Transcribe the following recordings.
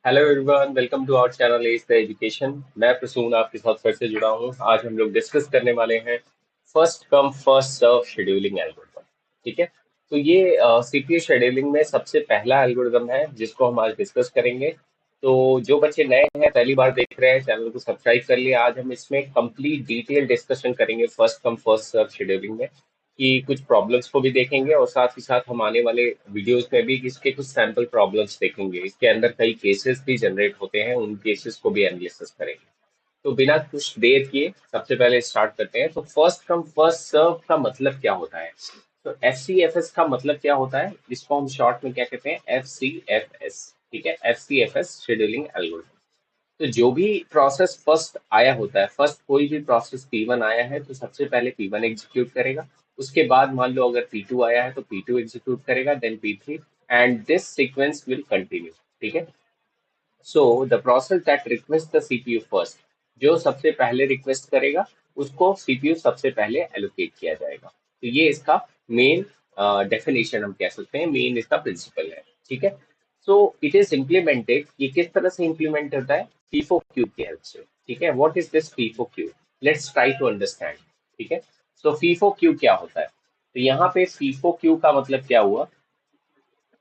Hello everyone, welcome to our channel as the education. मैं प्रसून आपके साथ फिर से जुड़ा हूँ। आज हम लोग डिस्कस करने वाले हैं first come first serve scheduling algorithm. ठीक है। तो ये सीपीयू शेड्यूलिंग में सबसे पहला एल्गोरिथम है जिसको हम आज डिस्कस करेंगे। तो जो बच्चे नए हैं, पहली बार देख रहे हैं, चैनल को सब्सक्राइब कर लिया। आज हम इसमें कंप्लीट डिटेल डिस्कशन करेंगे first come first serve scheduling में, कि कुछ प्रॉब्लम्स को भी देखेंगे और साथ ही साथ हम आने वाले वीडियोस में भी इसके कुछ सैंपल प्रॉब्लम्स देखेंगे। इसके अंदर कई केसेस भी जनरेट होते हैं, उन केसेस को भी एनालिसिस करेंगे। तो बिना कुछ देर किए सबसे पहले स्टार्ट करते हैं। तो फर्स्ट कम फर्स्ट सर्व का मतलब क्या होता है? तो FCFS का मतलब क्या होता है? इसको हम शॉर्ट में क्या कहते हैं? FCFS। ठीक है, FCFS शेड्यूलिंग एल्गोरिथम। तो जो भी प्रोसेस फर्स्ट आया होता है, फर्स्ट कोई भी प्रोसेस P1 आया है तो सबसे पहले P1 एग्जीक्यूट करेगा। उसके बाद मान लो अगर P2 आया है तो P2 एग्जीक्यूट करेगा, then P3, and this sequence will continue. ठीक है। So the process that request the CPU first, जो सबसे पहले रिक्वेस्ट करेगा उसको सीपीयू सबसे पहले एलोकेट किया जाएगा। तो ये इसका मेन डेफिनेशन हम कह सकते हैं, मेन इसका प्रिंसिपल है। ठीक है। सो इट इज इम्प्लीमेंटेड, ये किस तरह से इम्प्लीमेंट होता है? फीफो क्यू की हेल्प से। ठीक है, what is this FIFO queue? Let's try to understand. ठीक है। सो फीफो क्यू क्या होता है? तो यहाँ पे फीफो क्यू का मतलब क्या हुआ?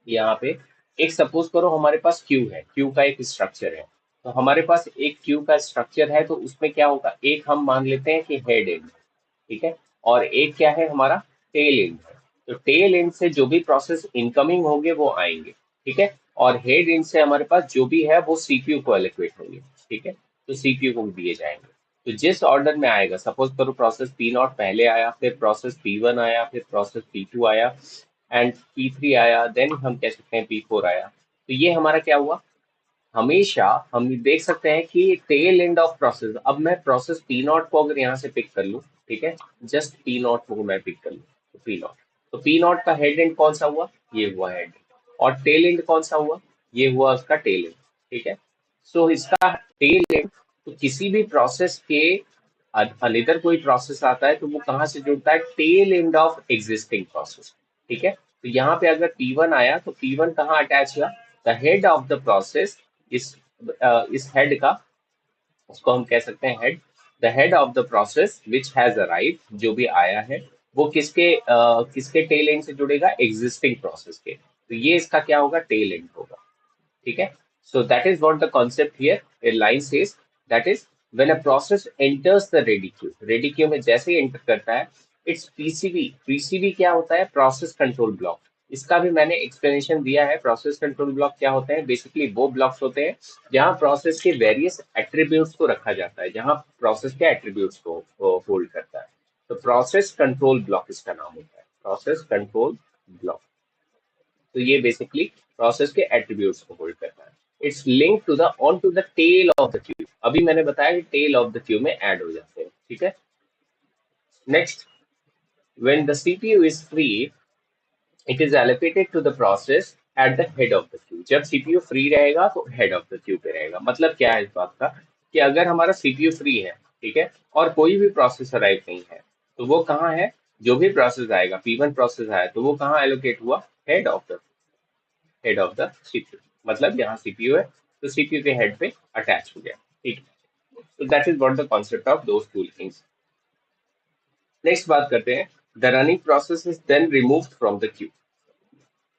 यहाँ पे एक सपोज करो हमारे पास क्यू है, क्यू का एक स्ट्रक्चर है। तो हमारे पास एक क्यू का स्ट्रक्चर है, तो उसमें क्या होगा? एक हम मान लेते हैं कि हेड एंड। ठीक है। और एक क्या है हमारा? टेल एंड है। तो टेल एंड से जो भी प्रोसेस इनकमिंग होंगे वो आएंगे। ठीक है। और हेड एंड से हमारे पास जो भी है वो सीपीयू को एलोकेट होंगे। ठीक है। तो सीपीयू को दिए जाएंगे। तो जिस ऑर्डर में आएगा, सपोज करो प्रोसेस P0 पहले आया, फिर प्रोसेस P1 आया, फिर प्रोसेस P2 आया, एंड P3 आया, देन हम कह सकते हैं P4 आया। तो ये हमारा क्या हुआ? हमेशा हम देख सकते हैं कि टेल एंड ऑफ प्रोसेस, अब मैं प्रोसेस P0 को अगर यहाँ से पिक कर लूँ, ठीक है, जस्ट P0 को मैं पिक कर लूँ, तो P0, तो P0 का हेड एंड कौन सा हुआ? ये हुआ हेड। और टेल एंड कौन सा हुआ? ये हुआ उसका टेल एंड। ठीक है। सो इसका टेल एंड, तो किसी भी प्रोसेस के अनदर कोई प्रोसेस आता है तो वो कहाँ से जुड़ता है? Tail end of existing process. ठीक है। तो यहाँ पे अगर P1 आया तो P1 कहाँ अटैच हुआ? The head of the process. इस हेड का, उसको हम कह सकते हैं head. The head of the process which has arrive, जो भी आया है वो किसके टेल एंड से जुड़ेगा? एग्जिस्टिंग प्रोसेस के। तो ये इसका क्या होगा? टेल एंड होगा। ठीक है। So that is what the concept here. A line says that is when a process enters the ready queue में जैसे ही एंटर करता है, इट्स पीसीबी। पीसीबी क्या होता है? Process control block. इसका भी मैंने एक्सप्लेनेशन दिया है। प्रोसेस कंट्रोल ब्लॉक क्या होते हैं? बेसिकली वो ब्लॉक्स होते हैं जहां प्रोसेस के वेरियस एट्रीब्यूट्स को रखा जाता है, जहां प्रोसेस के एट्रीब्यूट्स को होल्ड करता है। तो प्रोसेस कंट्रोल ब्लॉक इसका नाम होता है, प्रोसेस कंट्रोल ब्लॉक। तो ये बेसिकली प्रोसेस के एट्रीब्यूट्स को होल्ड करता है। It's link to the on to the tail of the queue. अभी मैंने बताया कि टेल ऑफ द क्यू में ऐड हो जाते हैं। ठीक है। Next, when the CPU is free, it is allocated to the process at the head of the queue. जब सीपीयू फ्री रहेगा तो हेड ऑफ द क्यू पे रहेगा। मतलब क्या है इस बात का? कि अगर हमारा सीपीयू फ्री है, ठीक है, और कोई भी प्रोसेस अराइव नहीं है, तो वो कहाँ है? जो भी प्रोसेस आएगा, P1 प्रोसेस आया तो वो कहाँ एलोकेट हुआ? Head of the CPU. मतलब यहाँ सीपीयू है तो सीपीयू के हेड पे अटैच हो गया। ठीक है। तो that is what the concept of those two things. Next बात करते हैं। The running process is then removed from the queue.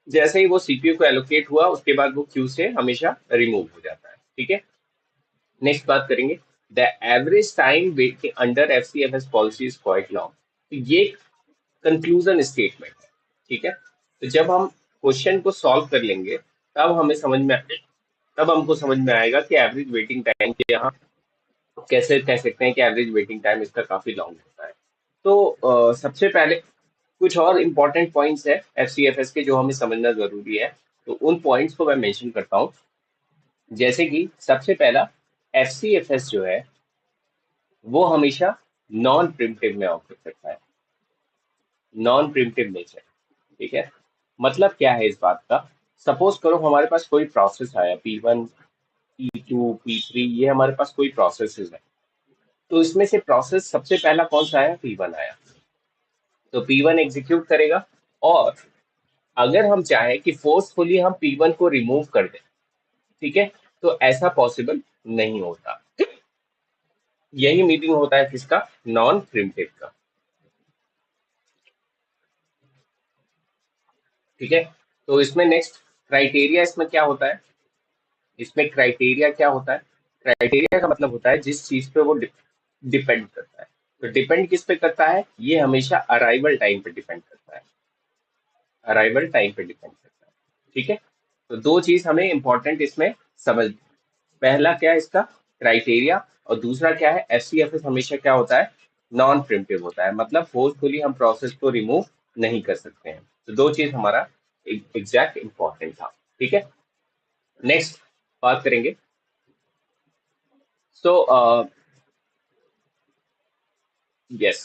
जैसे ही वो सीपीयू को एलोकेट हुआ उसके बाद वो क्यू से हमेशा रिमूव हो जाता है। ठीक है। नेक्स्ट बात करेंगे। The average time waiting under FCFS policy is quite long. ये कंक्लूजन स्टेटमेंट है। ठीक है। तो जब हम क्वेश्चन को सॉल्व कर लेंगे तब हमें समझ में तब हमको समझ में आएगा कि एवरेज वेटिंग टाइम के यहाँ कैसे कह सकते हैं कि एवरेज वेटिंग टाइम इसका काफी लॉन्ग होता है। तो सबसे पहले कुछ और इम्पोर्टेंट पॉइंट्स है FCFS के जो हमें समझना जरूरी है। तो उन पॉइंट्स को मैं मेंशन करता हूँ। जैसे कि सबसे पहला, FCFS जो है वो हमेशा नॉन प्रिमिटिव में ऑपरेट करता है, नॉन प्रिमिटिव नेचर। ठीक है। मतलब क्या है इस बात का? सपोज करो हमारे पास कोई प्रोसेस आया, P1, P2, P3, ये हमारे पास कोई प्रोसेसेस है। तो इसमें से प्रोसेस सबसे पहला कौन सा आया? P1 आया। तो P1 एग्जीक्यूट करेगा। और अगर हम चाहें कि फोर्सफुली हम P1 को रिमूव कर दें, ठीक है, तो ऐसा पॉसिबल नहीं होता। यही मीनिंग होता है किसका, नॉन प्रिमिटिव का। ठीक है, तो इसमें नेक्स्ट क्राइटेरिया इसमें क्या होता है, इसमें क्राइटेरिया क्या होता है, क्राइटेरिया का मतलब होता है जिस चीज पे वो डिपेंड करता है। तो डिपेंड किस पे करता है, ये हमेशा अराइवल टाइम पे डिपेंड करता है, अराइवल टाइम पे डिपेंड करता है। ठीक है, तो दो चीज हमें इंपॉर्टेंट इसमें समझ, पहला क्या है इसका क्राइटेरिया, और दूसरा क्या है एफसीएफएस हमेशा क्या होता है, नॉन प्रिमिटिव होता है, मतलब फोर्सफुली हम प्रोसेस को रिमूव नहीं कर सकते हैं। तो दो चीज हमारा एग्जैक्ट इंपॉर्टेंट था। ठीक है, नेक्स्ट बात करेंगे। सो यस,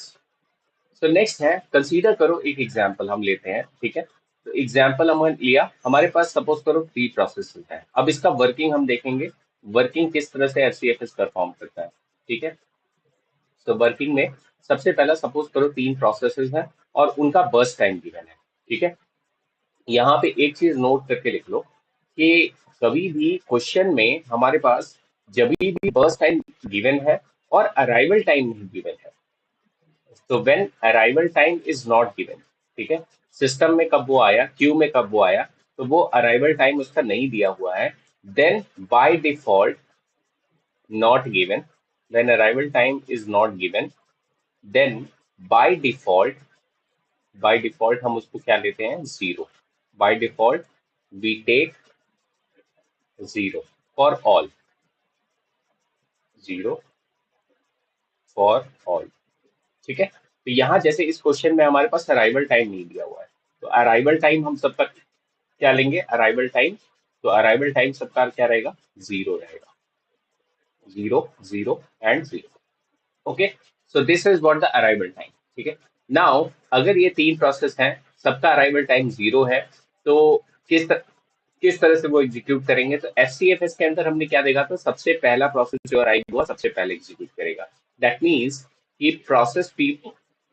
सो नेक्स्ट है कंसीडर करो, एक एग्जांपल हम लेते हैं। ठीक है, तो एग्जांपल हमने लिया, हमारे पास सपोज करो 3 प्रोसेस है। अब इसका वर्किंग हम देखेंगे, वर्किंग किस तरह से एफसीएफएस परफॉर्म करता है। ठीक है, तो वर्किंग में सबसे पहला सपोज करो 3 प्रोसेसेस हैं और उनका बर्स्ट टाइम गिवन है। ठीक है, यहाँ पे एक चीज नोट करके लिख लो कि कभी भी क्वेश्चन में हमारे पास जब भी बर्स्ट टाइम गिवन है और अराइवल टाइम नहीं गिवन है, तो when arrival time is not given, ठीक है, सिस्टम में कब वो आया, क्यू में कब वो आया, तो वो अराइवल टाइम उसका नहीं दिया हुआ है, then by default not given, when arrival time is not given, then by default हम उसको क्या लेते हैं, zero. By default we take zero for all, zero for all. ठीक है, तो यहाँ जैसे इस क्वेश्चन में हमारे पास अराइवल टाइम नहीं दिया हुआ है, तो अराइवल टाइम हम सबका क्या लेंगे, अराइवल टाइम, तो अराइवल टाइम सबका क्या रहेगा, जीरो रहेगा, zero zero and zero. Okay, so this is what the arrival time. ठीक है, नाउ अगर ये 3 प्रोसेस हैं, सबका अराइवल टाइम जीरो है, तो किस तरह से वो एग्जीक्यूट करेंगे, तो एफसीएफएस के अंदर हमने क्या देखा, तो सबसे पहला प्रोसेस जो अराइव हुआ सबसे पहले एग्जीक्यूट करेगा। दैट मीन्स कि प्रोसेस पी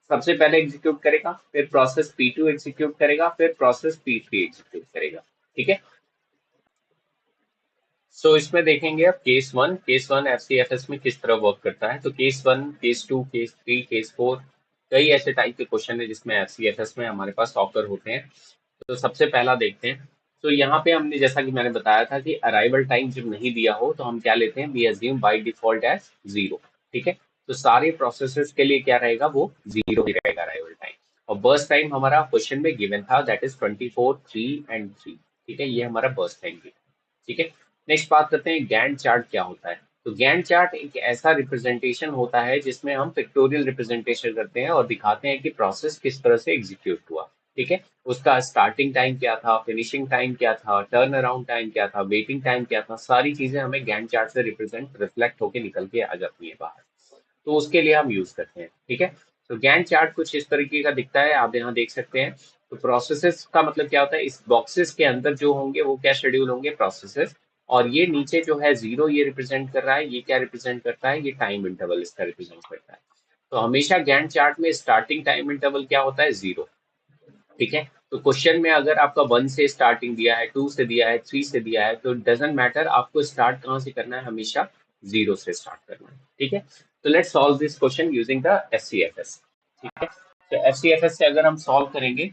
सबसे पहले एग्जीक्यूट करेगा, फिर प्रोसेस पी टू एग्जीक्यूट करेगा, फिर प्रोसेस पी थ्री एग्जीक्यूट करेगा। ठीक है, सो इसमें देखेंगे अब केस वन एफसीएफएस में किस तरह वर्क करता है। तो case one, case two, case three, case four, कई ऐसे टाइप के क्वेश्चन है जिसमें एफसीएफएस में हमारे पास ऑकर होते हैं। तो सबसे पहला देखते हैं। तो यहाँ पे हमने जैसा कि मैंने बताया था कि अराइवल टाइम जब नहीं दिया हो तो हम क्या लेते हैं, we assume by default as zero. ठीक है, तो सारे प्रोसेसर्स के लिए क्या रहेगा, वो जीरो ही रहेगा अराइवल टाइम। और बर्स्ट टाइम हमारा क्वेश्चन में गिवन था, दैट इज 24, 3 एंड 3। ठीक है, ये हमारा बर्स्ट टाइम गिवन। ठीक है, नेक्स्ट बात करते हैं गैंट चार्ट क्या होता है। तो गैंट चार्ट एक ऐसा रिप्रेजेंटेशन होता है जिसमें हम पिक्टोरियल रिप्रेजेंटेशन करते हैं और दिखाते हैं कि प्रोसेस किस तरह से एग्जीक्यूट हुआ। ठीक है, उसका स्टार्टिंग टाइम क्या था, फिनिशिंग टाइम क्या था, टर्न अराउंड टाइम क्या था, वेटिंग टाइम क्या था, सारी चीजें हमें गैंट चार्ट से रिफ्लेक्ट होकर निकल के आ जाती है बाहर। तो उसके लिए हम यूज करते हैं। ठीक है, तो गैंट चार्ट कुछ इस तरीके का दिखता है, आप यहाँ देख सकते हैं। तो प्रोसेसेस का मतलब क्या होता है, इस बॉक्सेस के अंदर जो होंगे वो क्या शेड्यूल होंगे, प्रोसेसेस। और ये नीचे जो है जीरो, ये रिप्रेजेंट कर रहा है, ये क्या रिप्रेजेंट करता है, ये टाइम इंटरवल इसका रिप्रेजेंट करता है। तो हमेशा गैंट चार्ट में स्टार्टिंग टाइम इंटरवल क्या होता है, जीरो। ठीक है, तो क्वेश्चन में अगर आपका 1 से स्टार्टिंग दिया है, 2 से दिया है, 3 से दिया है, तो डजेंट मैटर, आपको स्टार्ट कहाँ से करना है, हमेशा जीरो से स्टार्ट करना है। ठीक है, तो let's solve this question using the FCFS. ठीक है, तो एफसीएफएस से अगर हम सॉल्व करेंगे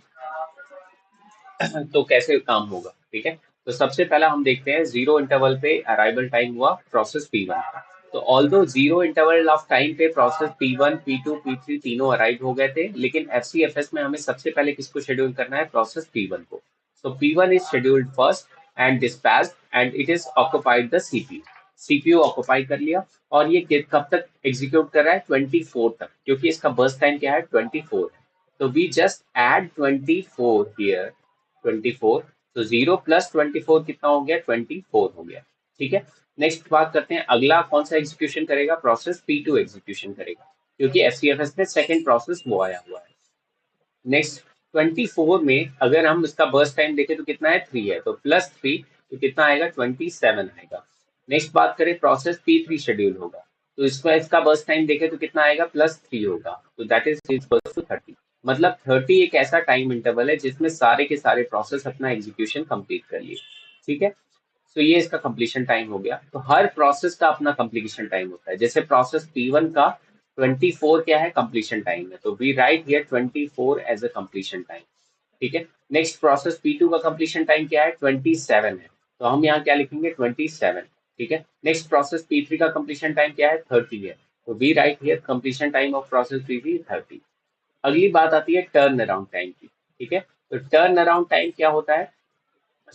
तो कैसे काम होगा। ठीक है, तो सबसे पहला हम देखते हैं जीरो इंटरवल पे अराइवल टाइम हुआ प्रोसेस P1 का। तो although zero interval of time पे प्रोसेस P1, P2, P3 तीनों अराइव हो गए थे, लेकिन एफसीएफएस में हमें सबसे पहले किसको शेड्यूल करना है, प्रोसेस P1 को। So P1 is scheduled first and dispatched and it is occupied the CPU. CPU occupy कर लिया, और ये कब तक एग्जीक्यूट कर रहा है, 24 तक, क्योंकि इसका बर्स्ट टाइम क्या है, 24 है। तो वी जस्ट एड 24 हियर, 24, तो जीरो प्लस 24 कितना हो गया, 24 हो गया। ठीक है, नेक्स्ट बात करते हैं, अगला कौन सा एग्जीक्यूशन करेगा, प्रोसेस P2 एग्जीक्यूशन करेगा, क्योंकि एफसीएफएस में सेकंड प्रोसेस वो आया हुआ है। नेक्स्ट 24 में अगर हम इसका बर्स्ट टाइम देखें तो कितना है, 3 है, तो प्लस 3, तो कितना आएगा, 27 आएगा। नेक्स्ट बात करें, प्रोसेस P3 शेड्यूल होगा, तो इसका इसका बर्स्ट टाइम देखें तो कितना आएगा, प्लस 3 होगा, तो दैट इज इक्वल टू 30। मतलब 30 एक ऐसा टाइम इंटरवल है जिसमें सारे के सारे प्रोसेस अपना एग्जीक्यूशन कंप्लीट कर लिए। ठीक है, तो ये इसका कंप्लीशन टाइम हो गया। तो हर प्रोसेस का अपना कंप्लीशन टाइम होता है। जैसे प्रोसेस P1 का 24 क्या है, कंप्लीशन टाइम है, तो we write here 24 as a completion time. ठीक है। नेक्स्ट प्रोसेस P2 का कंप्लीशन टाइम क्या है, 27 है, तो हम यहाँ क्या लिखेंगे, 27। ठीक है। नेक्स्ट प्रोसेस P3 का कंप्लीशन टाइम क्या है, 30 है, तो we write here completion time of process P3 30। अगली बात आती है टर्न अराउंड टाइम की। ठीक है। तो टर्न अराउंड टाइम क्या होता है,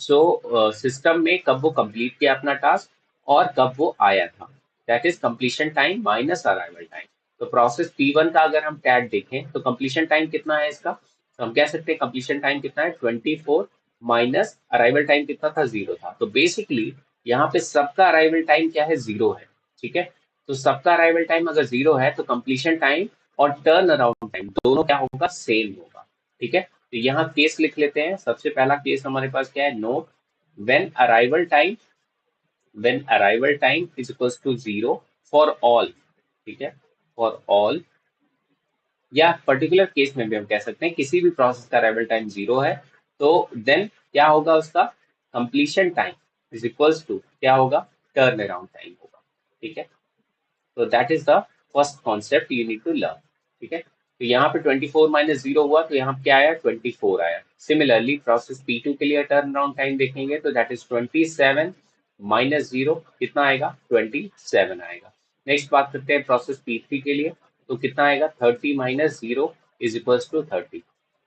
सो सिस्टम में कब वो कंप्लीट किया अपना टास्क और कब वो आया था, that is completion time minus arrival time. तो प्रोसेस P1 का अगर हम टैग देखें तो कंप्लीशन टाइम कितना है इसका, तो हम कह सकते हैं कंप्लीशन टाइम कितना है, 24 माइनस अराइवल टाइम कितना था, 0 था। तो बेसिकली यहाँ पे सबका अराइवल टाइम क्या है, 0 है। ठीक है। तो सबका अराइवल टाइम अगर 0 है तो कंप्लीशन टाइम और टर्न अराउंड टाइम दोनों क्या होगा, सेम होगा। ठीक है। तो यहाँ केस लिख लेते हैं। सबसे पहला केस हमारे पास क्या है, not when arrival time, when arrival time is equals to 0 for all. ठीक है। फॉर ऑल, या पर्टिकुलर केस में भी हम कह सकते हैं किसी भी प्रोसेस का अराइवल टाइम 0 है, तो देन क्या होगा उसका completion time is equals to क्या होगा, टर्न अराउंड टाइम होगा। ठीक है। तो that is the first concept you need to learn. ठीक है। तो यहाँ पे 24 माइनस 0 हुआ तो यहाँ क्या आया, 24 आया। सिमिलरली प्रोसेस P2 के लिए टर्न अराउंड टाइम देखेंगे तो दैट इज 27 माइनस 0 कितना आएगा, 27 आएगा। नेक्स्ट बात करते हैं प्रोसेस P3 के लिए, तो कितना आएगा, 30 माइनस 0 इज इक्वल्स टू 30।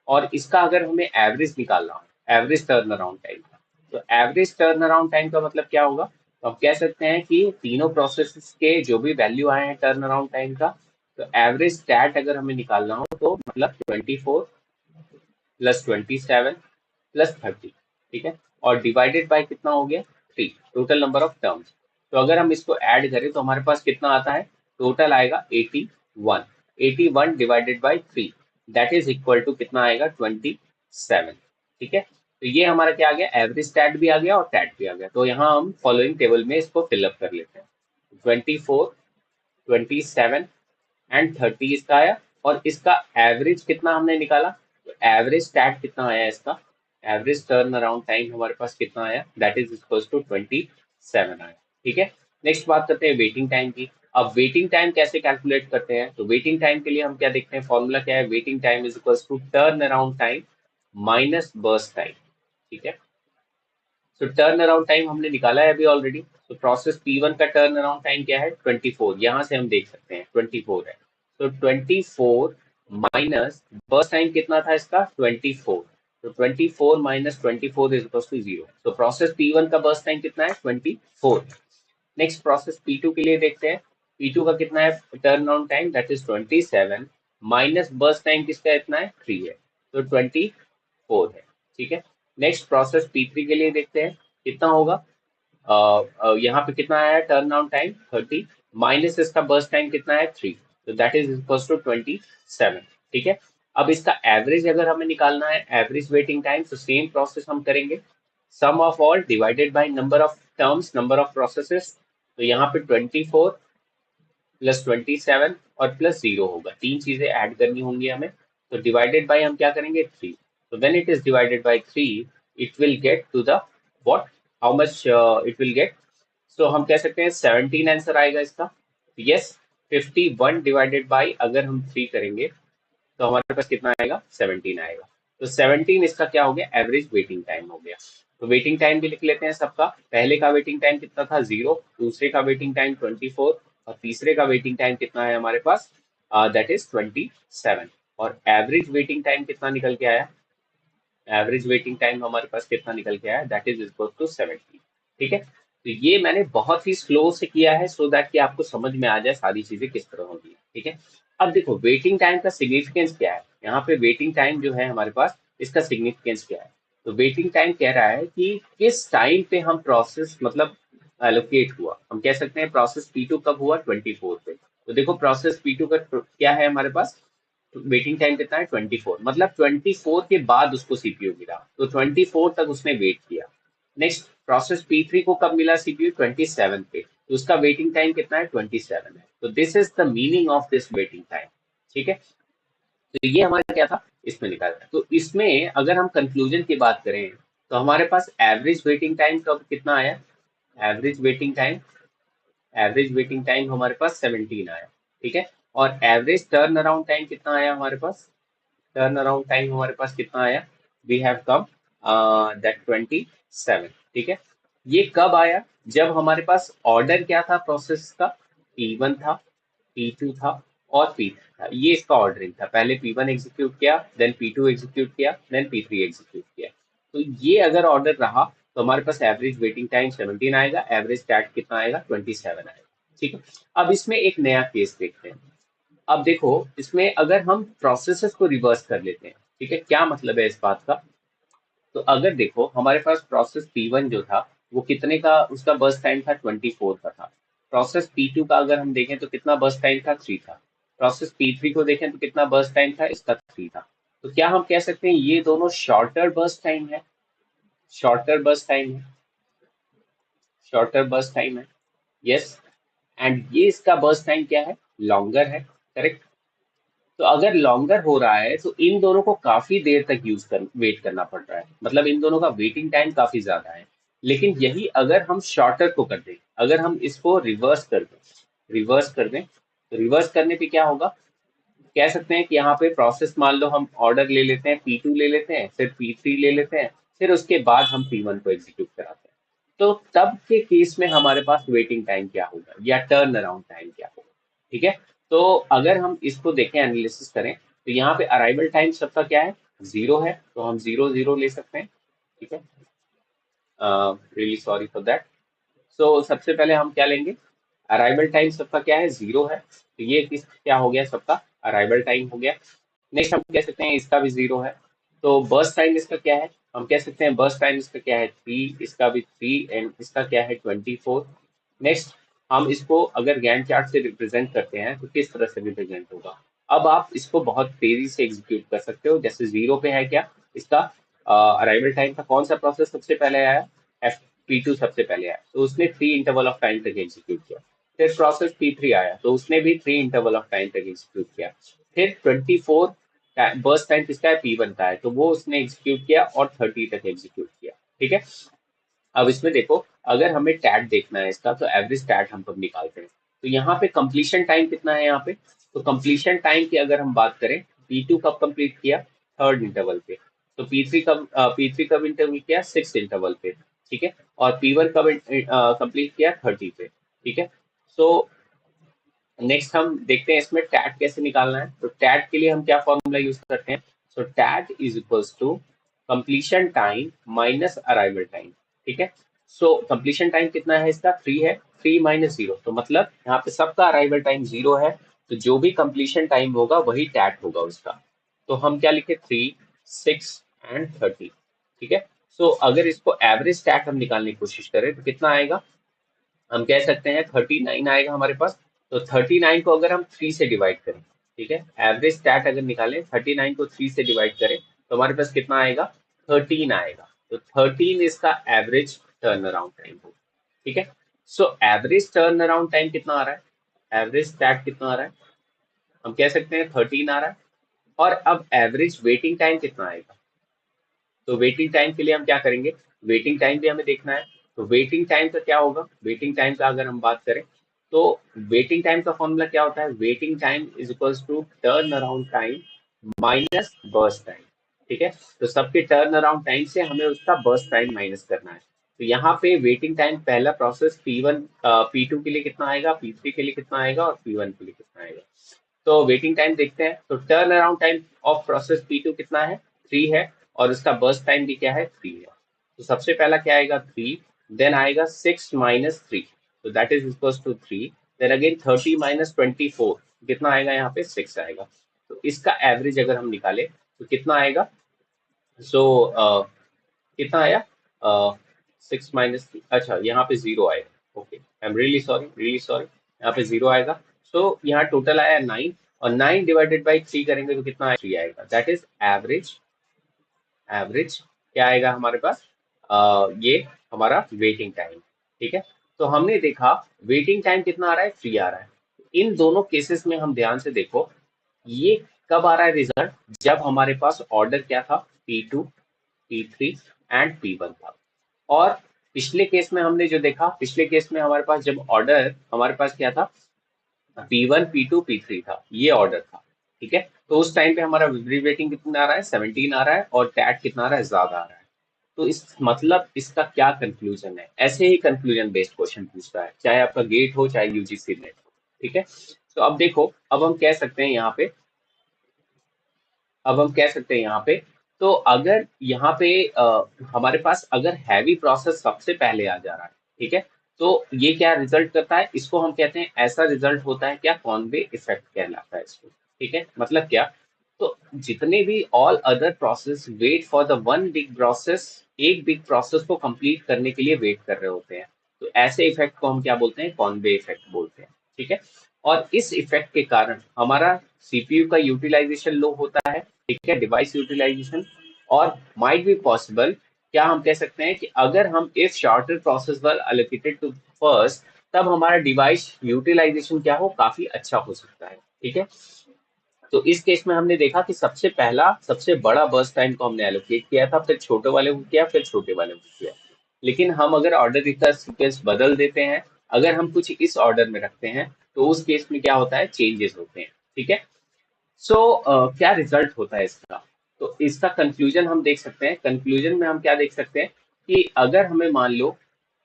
और इसका अगर हमें एवरेज निकालना हो, एवरेज टर्न अराउंड टाइम का, तो एवरेज टर्न अराउंड टाइम का मतलब क्या होगा, तो आप कह सकते हैं कि तीनों प्रोसेस के जो भी वैल्यू आए हैं टर्न अराउंड टाइम का, तो एवरेज स्टैट अगर हमें निकालना हो तो मतलब 24 प्लस 27 प्लस 30। ठीक है। और डिवाइडेड बाय कितना हो गया, 3, टोटल नंबर ऑफ टर्म्स। तो अगर हम इसको ऐड करें तो हमारे पास कितना आता है, टोटल आएगा 81। 81 divided by 3 that is equal to कितना आएगा, 27। ठीक है। तो ये हमारा क्या आ गया, एवरेज स्टैट भी आ गया और टैट भी आ गया। तो यहाँ हम फॉलोइंग टेबल में इसको फिलअप कर लेते हैं। 24, 27 एंड 30 इसका आया। और इसका एवरेज कितना हमने निकाला, तो एवरेज स्टैट कितना आया इसका, एवरेज टर्न अराउंड टाइम हमारे पास कितना आया, दैट इज इक्वल टू 27 आया। ठीक है। नेक्स्ट बात करते हैं वेटिंग टाइम की। अब वेटिंग टाइम कैसे कैलकुलेट करते हैं, तो वेटिंग टाइम के लिए हम क्या देखते हैं, फॉर्मूला क्या है, waiting time is equal to turn around time minus burst time. ठीक है। तो टर्न अराउंड टाइम हमने निकाला है अभी ऑलरेडी। तो प्रोसेस P1 का टर्न अराउंड टाइम क्या है, 24, यहाँ से हम देख सकते हैं 24 है। तो 24 माइनस बर्स्ट टाइम कितना था इसका, 24। तो 24 माइनस 24 इज इक्वल टू 0। तो प्रोसेस P1 का बर्स्ट टाइम कितना है, 24। नेक्स्ट प्रोसेस P2 के लिए देखते हैं। P2 का कितना है turn around time, that is 27 minus burst time किसका इतना है, 3 है, तो 24 है। ठीक है। नेक्स्ट प्रोसेस P3 के लिए देखते हैं कितना होगा। यहाँ पे कितना आया टर्न अराउंड टाइम, 30 माइनस इसका बर्स्ट टाइम कितना है, 3, तो दैट इज इक्वल टू 27। ठीक है। अब इसका एवरेज अगर हमें निकालना है, एवरेज वेटिंग टाइम, तो सेम प्रोसेस हम करेंगे, sum of all divided by number of terms, number of processes. तो यहाँ पे 24 प्लस 27 और प्लस 0 होगा, तीन चीजें ऐड करनी होंगी हमें। तो डिवाइडेड बाय हम क्या करेंगे, 3। तो when it is divided by 3 it will get to the what, how much it will get, so हम कह सकते हैं 17 आंसर आएगा इसका। यस, 51 डिवाइडेड बाय अगर हम 3 करेंगे तो हमारे पास कितना आएगा, 17 आएगा। तो 17 इसका क्या हो गया, एवरेज वेटिंग टाइम हो गया। तो वेटिंग टाइम भी लिख लेते हैं सबका। पहले का वेटिंग टाइम कितना था, 0, दूसरे का वेटिंग टाइम 24 और तीसरे का वेटिंग टाइम कितना है हमारे पास, दैट इज 27। और एवरेज वेटिंग टाइम कितना निकल के आया, एवरेज वेटिंग टाइम हमारे पास कितना निकल के आया, दैट इज इक्वल टू 70। ठीक है। तो ये मैंने बहुत ही स्लो से किया है सो दैट कि आपको समझ में आ जाए सारी चीजें किस तरह होगी। ठीक है। अब देखो वेटिंग टाइम का सिग्निफिकेंस क्या है, यहाँ पे वेटिंग टाइम जो है हमारे पास, इसका सिग्निफिकेंस क्या है। तो वेटिंग टाइम कह रहा है कि किस टाइम पे हम प्रोसेस मतलब एलोकेट हुआ, हम कह सकते हैं प्रोसेस P2 कब हुआ, 24 पे। तो देखो प्रोसेस P2 का क्या है हमारे पास, वेटिंग टाइम कितना है, 24, मतलब 24 के बाद उसको सीपीयू मिला, तो 24 तक उसने वेट किया। नेक्स्ट प्रोसेस P3 को कब मिला सीपीयू, 27 पे, तो उसका वेटिंग टाइम कितना है, 27 है। तो this is the meaning of this waiting time. ठीक है। तो ये हमारा क्या था, इसमें निकाला। तो इसमें अगर हम कंक्लूजन की बात करें तो हमारे पास एवरेज वेटिंग टाइम कब कितना आया, एवरेज वेटिंग टाइम हमारे पास 17 आया, ठीक है। और एवरेज टर्न अराउंड टाइम कितना आया हमारे पास? टर्न अराउंड टाइम हमारे पास कितना आया? वी हैव कम दैट 27, ठीक है। ये कब आया? जब हमारे पास ऑर्डर क्या था प्रोसेस का? P1 था, P2 था और P3 था। ये इसका ऑर्डरिंग था। पहले P1 एग्जीक्यूट किया, देन P2 एग्जीक्यूट किया, देन P3 एग्जीक्यूट किया। तो ये अगर ऑर्डर रहा तो हमारे पास एवरेज वेटिंग टाइम 17 आएगा, एवरेज स्टार्ट कितना आएगा? 27 आएगा, ठीक है। अब इसमें एक नया केस देखते हैं। अब देखो, इसमें अगर हम प्रोसेसेस को रिवर्स कर लेते हैं, ठीक है, क्या मतलब है इस बात का? तो अगर देखो हमारे पास प्रोसेस P1 जो था वो कितने का उसका बर्स्ट टाइम था? 24 का था। प्रोसेस P2 का अगर हम देखें तो कितना बर्स्ट टाइम था? 3 था। प्रोसेस P3 को देखें तो कितना बर्स्ट टाइम था? इसका 3 था। तो क्या हम कह सकते हैं ये दोनों शॉर्टर बर्स्ट टाइम है? शॉर्टर बर्स्ट टाइम है, शॉर्टर बर्स्ट टाइम है, यस। एंड ये इसका बर्स्ट टाइम क्या है? लॉन्गर है, करेक्ट। तो अगर लॉन्गर हो रहा है तो इन दोनों को काफी देर तक वेट करना पड़ रहा है, मतलब इन दोनों का वेटिंग टाइम काफी ज्यादा है। लेकिन यही अगर हम शॉर्टर को कर दें, अगर हम इसको रिवर्स कर दें तो रिवर्स करने पे क्या होगा? कह सकते हैं कि यहाँ पे प्रोसेस, मान लो हम ऑर्डर ले लेते हैं, P2 ले लेते हैं, फिर P3 ले लेते हैं, फिर उसके बाद हम P1 को एग्जीक्यूट कराते हैं। तो तब के केस में हमारे पास वेटिंग टाइम क्या होगा या टर्न अराउंड टाइम क्या होगा, ठीक है। तो अगर हम इसको देखें, एनालिसिस करें, तो यहाँ पे अराइवल टाइम सबका क्या है? 0 है, तो हम 0 0 ले सकते हैं, ठीक है। Really sorry for that. So सबसे पहले हम क्या लेंगे? अराइवल टाइम सबका क्या है? 0 है, तो ये किस क्या हो गया? सबका अराइवल टाइम हो गया। नेक्स्ट हम कह सकते हैं इसका भी 0 है, तो बर्स्ट टाइम इसका क्या है? हम कह सकते हैं बर्स्ट टाइम इसका क्या है? 3, इसका भी 3, एंड इसका क्या है? 24। नेक्स्ट हम इसको अगर गैंट चार्ट से रिप्रेजेंट करते हैं तो किस तरह से रिप्रेजेंट होगा? अब आप इसको बहुत तेजी से एग्जीक्यूट कर सकते हो। जैसे 0 पे है क्या? इसका अराइवल टाइम था। कौन सा प्रोसेस सबसे पहले आया? एफ P2 सबसे पहले आया, तो उसने 3 इंटरवल ऑफ टाइम तक एग्जीक्यूट किया। फिर प्रोसेस P3 आया, तो उसने भी 3 इंटरवल ऑफ टाइम तक एग्जीक्यूट किया। फिर 24 बर्स्ट टाइम किसका है? P1 का है, तो वो उसने एग्जीक्यूट किया और 30 तक एग्जीक्यूट किया, ठीक है। अब इसमें देखो, अगर हमें टैट देखना है इसका, तो एवरेज टैट हम कब निकालते हैं? तो यहाँ पे कंप्लीशन टाइम कितना है यहाँ पे? तो कंप्लीशन टाइम की अगर हम बात करें, P2 कब कंप्लीट किया? थर्ड इंटरवल पे। तो P3 कब इंटरवल किया? सिक्स इंटरवल पे, ठीक है। और P1 कब कंप्लीट किया? 30 पे, ठीक है। सो नेक्स्ट हम देखते हैं इसमें टैट कैसे निकालना है। तो टैट के लिए हम क्या फॉर्मूला यूज करते हैं? So TAT is equals to completion time minus arrival time, ठीक है। सो कंप्लीशन टाइम कितना है इसका? 3 है, 3 माइनस 0, तो मतलब यहाँ पे सबका अराइवल टाइम 0 है, तो जो भी कंप्लीशन टाइम होगा वही टैट होगा उसका। तो हम क्या लिखे? 3, 6 एंड 30, ठीक है। सो अगर इसको एवरेज टैट हम निकालने की कोशिश करें तो कितना आएगा? हम कह सकते हैं 39 आएगा हमारे पास। तो 39 को अगर हम 3 से डिवाइड करें, ठीक है, एवरेज स्टैट अगर निकालें, 39 को 3 से डिवाइड करें तो हमारे पास कितना आएगा? 13 आएगा। तो 13 इसका एवरेज टर्न अराउंड टाइम होगा, ठीक है। So average turn around time कितना आ रहा है? एवरेज स्टैट कितना आ रहा है? हम कह सकते हैं 13 आ रहा है। और अब एवरेज वेटिंग टाइम कितना आएगा? तो वेटिंग टाइम के लिए हम क्या करेंगे? वेटिंग टाइम भी हमें देखना है। तो वेटिंग टाइम का क्या होगा? वेटिंग टाइम का अगर हम बात करें तो वेटिंग टाइम का फॉर्मूला क्या होता है? Waiting time is equals to turn around time minus burst time, ठीक है। तो सबके टर्न अराउंड टाइम से हमें उसका बर्स्ट टाइम माइनस करना है। तो यहाँ पे वेटिंग टाइम पहला प्रोसेस P1 P2 के लिए कितना आएगा, P3 के लिए कितना आएगा और P1 के लिए कितना आएगा। तो वेटिंग टाइम देखते हैं। तो turn around time of process P2 कितना है? 3 है, और उसका बर्स्ट टाइम भी क्या है? 3 है। तो सबसे पहला क्या आएगा? 3, देन आएगा 6 माइनस 3, तो that is equal to 3, then again 30 minus 24, कितना आएगा यहाँ पे? 6 आएगा। तो इसका एवरेज अगर हम निकालें तो कितना आएगा? सो कितना आया? 6 माइनस 3, अच्छा यहाँ पे 0 आएगा, okay, I am really sorry, really sorry, यहाँ पे 0 आएगा। सो यहाँ टोटल आया 9, और 9 डिवाइडेड बाई 3 करेंगे तो कितना? 3 आएगा, दैट इज एवरेज। एवरेज क्या आएगा हमारे पास? ये हमारा वेटिंग टाइम, ठीक है। तो हमने देखा वेटिंग टाइम कितना आ रहा है? 3 आ रहा है। इन दोनों केसेस में हम ध्यान से देखो, ये कब आ रहा है रिजल्ट? जब हमारे पास ऑर्डर क्या था? P2, P3 एंड P1 था। और पिछले केस में हमने जो देखा, पिछले केस में हमारे पास जब ऑर्डर, हमारे पास क्या था, P1 P2 P3 था, ये ऑर्डर था। ठीक है, तो उस टाइम पे हमारा विबरी वेटिंग कितना आ रहा है, 17 आ रहा है, और टैट कितना आ रहा है, ज्यादा आ रहा है। तो इस मतलब इसका क्या कंक्लूजन है, ऐसे ही कंक्लूजन बेस्ड क्वेश्चन पूछता है, चाहे आपका गेट हो चाहे यूजीसी नेट हो। ठीक है, तो अब देखो, अब हम कह सकते हैं यहाँ पे, अब हम कह सकते हैं यहाँ पे, तो अगर यहाँ पे हमारे पास अगर हैवी प्रोसेस सबसे पहले आ जा रहा है, ठीक है, तो ये क्या रिजल्ट करता है, इसको हम कहते हैं, ऐसा रिजल्ट होता है क्या, कॉनवे इफेक्ट कहलाता है इसको। ठीक है, मतलब क्या, तो जितने भी all other process wait for the one big process, एक बिग प्रोसेस को कंप्लीट करने के लिए वेट कर रहे होते हैं, तो ऐसे इफेक्ट को हम क्या बोलते हैं, कॉनवे इफेक्ट बोलते हैं। ठीक है, और इस इफेक्ट के कारण हमारा सीपीयू का यूटिलाइजेशन लो होता है, ठीक है, डिवाइस यूटिलाइजेशन, और माइट बी पॉसिबल, क्या हम कह सकते हैं कि अगर हम if shorter process were allocated to first, तब हमारा डिवाइस यूटिलाइजेशन क्या हो, काफी अच्छा हो सकता है। ठीक है, तो इस केस में हमने देखा कि सबसे पहला सबसे बड़ा बर्स्ट टाइम को हमने एलोकेट किया था, फिर छोटे वाले को किया, फिर छोटे वाले को किया। लेकिन हम अगर ऑर्डर का सीक्वेंस बदल देते हैं, अगर हम कुछ इस ऑर्डर में रखते हैं, तो उस केस में क्या होता है, चेंजेस होते हैं। ठीक है, सो क्या रिजल्ट होता है इसका, तो इसका कंक्लूजन हम देख सकते हैं, कंक्लूजन में हम क्या देख सकते हैं कि अगर हमें मान लो,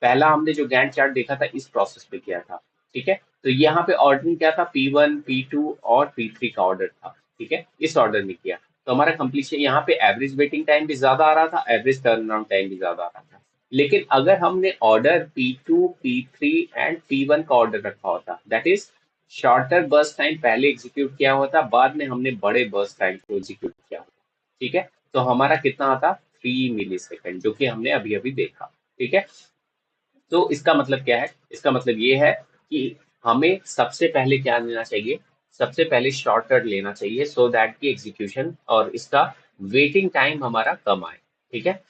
पहला हमने जो गैंट चार्ट देखा था इस प्रोसेस पे किया था, ठीक है, तो यहाँ पे ऑर्डरिंग क्या था, P1 P2 और P3 का ऑर्डर था। ठीक है, इस ऑर्डर में किया, तो हमारा कंप्लीशन यहाँ पे एवरेज वेटिंग टाइम भी ज्यादा आ रहा था, एवरेज टर्न अराउंड टाइम भी ज्यादा आ रहा था। लेकिन अगर हमने order P2 P3 and P1 का ऑर्डर रखा होता, that is shorter burst time पहले एग्जीक्यूट किया हुआ था, बाद में हमने बड़े बर्स्ट टाइम को एग्जीक्यूट किया हुआ। ठीक है, तो हमारा कितना आता, 3 मिली सेकेंड, जो कि हमने अभी अभी देखा। ठीक है, तो इसका मतलब क्या है, इसका मतलब ये है कि हमें सबसे पहले क्या लेना चाहिए, सबसे पहले शॉर्टर लेना चाहिए, सो दैट की एग्जीक्यूशन और इसका वेटिंग टाइम हमारा कम आए। ठीक है,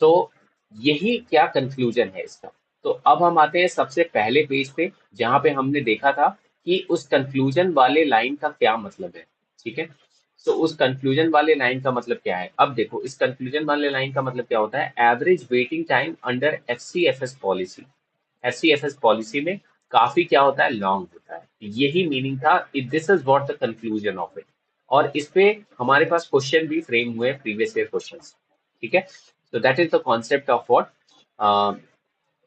सो यही क्या कंक्लूजन है इसका। तो अब हम आते हैं सबसे पहले पेज पे, जहां पे हमने देखा था कि उस कंक्लूजन वाले लाइन का क्या मतलब है। ठीक है, तो उस कंक्लूजन वाले लाइन का मतलब क्या है, अब देखो, इस कंक्लूजन वाले लाइन का मतलब क्या होता है, average waiting time under FCFS policy. FCFS policy में काफी क्या होता है, लॉन्ग होता है, यही मीनिंग था, this is what the conclusion of it. और इस पे हमारे पास क्वेश्चन भी फ्रेम हुए, प्रीवियस ईयर क्वेश्चंस। ठीक है, so that is the concept of what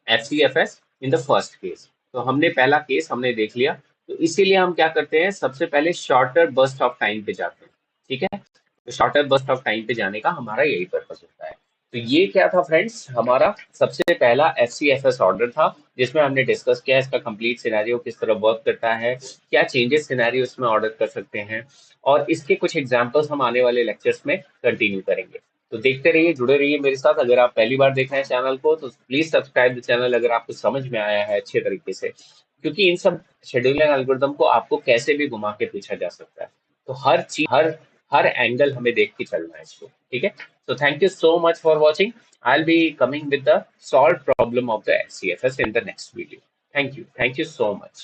FCFS in the first case। तो हमने पहला केस हमने देख लिया, तो इसीलिए हम क्या करते हैं, सबसे पहले शॉर्टर बर्स्ट ऑफ टाइम पे जाते हैं। ठीक है, तो शॉर्टर बर्स्ट ऑफ टाइम पे जाने का हमारा यही पर्पस होता है। तो ये क्या था फ्रेंड्स, हमारा सबसे पहला FCFS ऑर्डर था, जिसमें हमने डिस्कस किया इसका कंप्लीट सिनेरियो किस तरह वर्क करता है, क्या चेंजेस सिनेरियो इसमें ऑर्डर कर सकते हैं, और इसके कुछ एग्जांपल्स हम आने वाले लेक्चर्स में कंटिन्यू करेंगे। तो देखते रहिए, जुड़े रहिए मेरे साथ। अगर आप पहली बार देख रहे हैं चैनल को, तो प्लीज सब्सक्राइब द चैनल अगर आपको समझ में आया है अच्छे तरीके से, क्योंकि इन सब शेड्यूलिंग एल्गोरिदम को आपको कैसे भी घुमा के पूछा जा सकता है। तो हर चीज, हर हर एंगल हमें देख के चलना है इसको। ठीक है, so thank you so much for watching. I'll be coming with the solved problem of the CFS in the next video. Thank you so much.